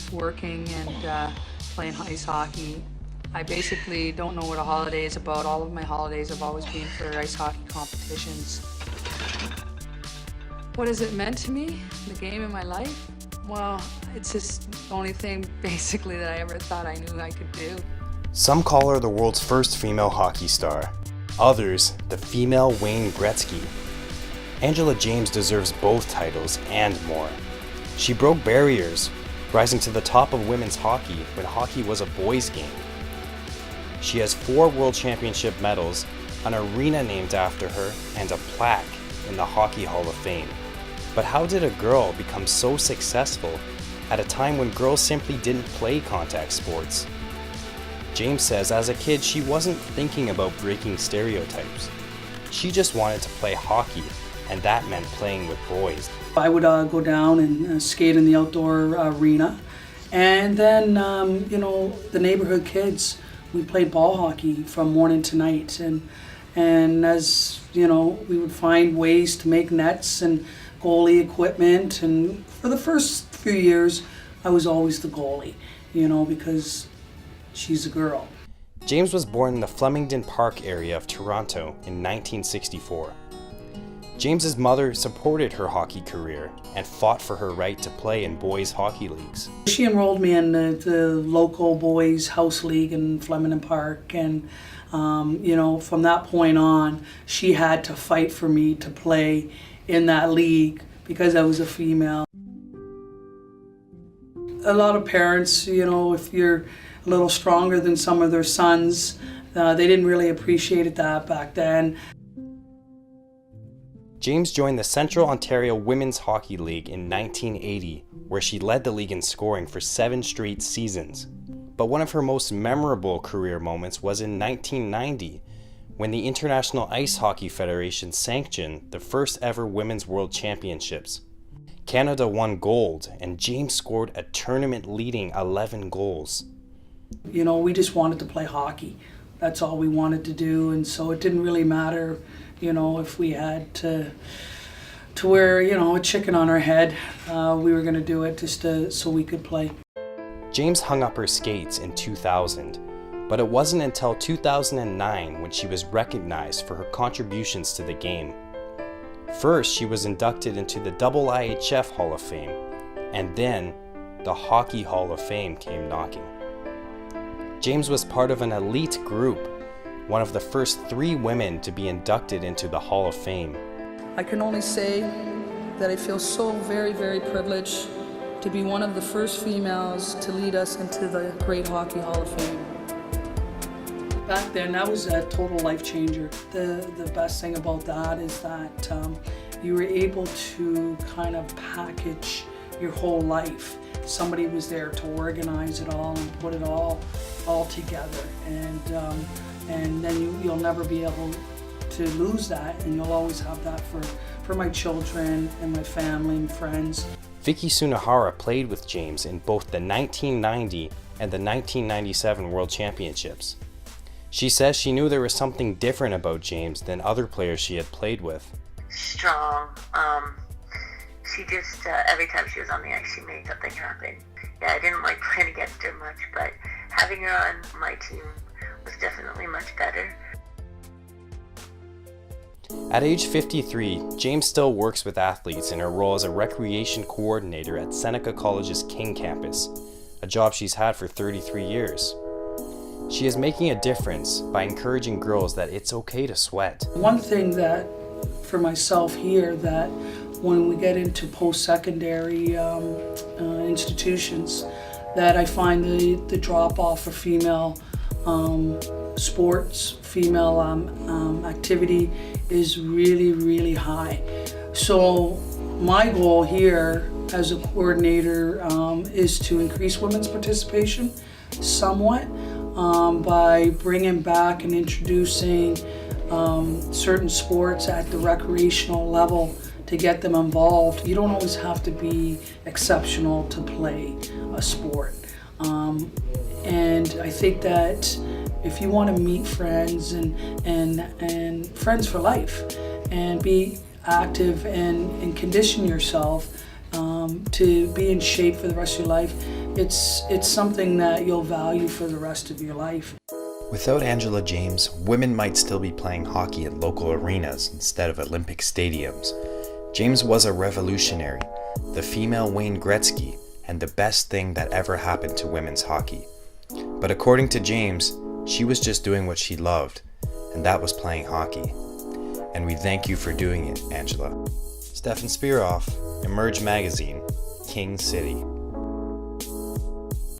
with working and playing ice hockey. I basically don't know what a holiday is about. All of my holidays have always been for ice hockey competitions. What has it meant to me, the game in my life? Well, it's just the only thing basically that I ever thought I knew I could do. Some call her the world's first female hockey star. Others, the female Wayne Gretzky. Angela James deserves both titles and more. She broke barriers, rising to the top of women's hockey when hockey was a boys' game. She has 4 World Championship medals, an arena named after her, and a plaque in the Hockey Hall of Fame. But how did a girl become so successful at a time when girls simply didn't play contact sports? James says as a kid she wasn't thinking about breaking stereotypes. She just wanted to play hockey, and that meant playing with boys. I would go down and skate in the outdoor arena, and then the neighborhood kids, we played ball hockey from morning to night, and as we would find ways to make nets and goalie equipment, and for the first few years I was always the goalie, because she's a girl. James was born in the Flemington Park area of Toronto in 1964. James's mother supported her hockey career and fought for her right to play in boys' hockey leagues. She enrolled me in the local boys' house league in Flemington Park, and from that point on, she had to fight for me to play in that league because I was a female. A lot of parents, if you're a little stronger than some of their sons, they didn't really appreciate that back then. James joined the Central Ontario Women's Hockey League in 1980, where she led the league in scoring for 7 straight seasons. But one of her most memorable career moments was in 1990, when the International Ice Hockey Federation sanctioned the first ever Women's World Championships. Canada won gold, and James scored a tournament-leading 11 goals. We just wanted to play hockey. That's all we wanted to do, and so it didn't really matter if we had to wear, a chicken on our head. We were going to do it just so we could play. James hung up her skates in 2000, but it wasn't until 2009 when she was recognized for her contributions to the game. First, she was inducted into the IIHF Hall of Fame, and then the Hockey Hall of Fame came knocking. James was part of an elite group, one of the first 3 women to be inducted into the Hall of Fame. I can only say that I feel so very, very privileged to be one of the first females to lead us into the Great Hockey Hall of Fame. Back then, that was a total life changer. The best thing about that is that you were able to kind of package your whole life. Somebody was there to organize it all and put it all together, and then you'll never be able to lose that, and you'll always have that for my children and my family and friends. Vicky Sunahara played with James in both the 1990 and the 1997 World Championships. She says she knew there was something different about James than other players she had played with. Strong. She just, every time she was on the ice, she made something happen. Yeah, I didn't like playing against her much, but having her on my team was definitely much better. At age 53, James still works with athletes in her role as a recreation coordinator at Seneca College's King campus, a job she's had for 33 years. She is making a difference by encouraging girls that it's okay to sweat. One thing that, for myself here, that when we get into post-secondary institutions, that I find the drop-off of female sports, female activity is really, really high. So my goal here as a coordinator is to increase women's participation somewhat by bringing back and introducing certain sports at the recreational level to get them involved. You don't always have to be exceptional to play a sport. And I think that if you want to meet friends and friends for life and be active and condition yourself to be in shape for the rest of your life, it's something that you'll value for the rest of your life. Without Angela James, women might still be playing hockey at local arenas instead of Olympic stadiums. James was a revolutionary, the female Wayne Gretzky, and the best thing that ever happened to women's hockey. But according to James, she was just doing what she loved, and that was playing hockey. And we thank you for doing it, Angela. Stefan Spiroff, Emerge Magazine, King City.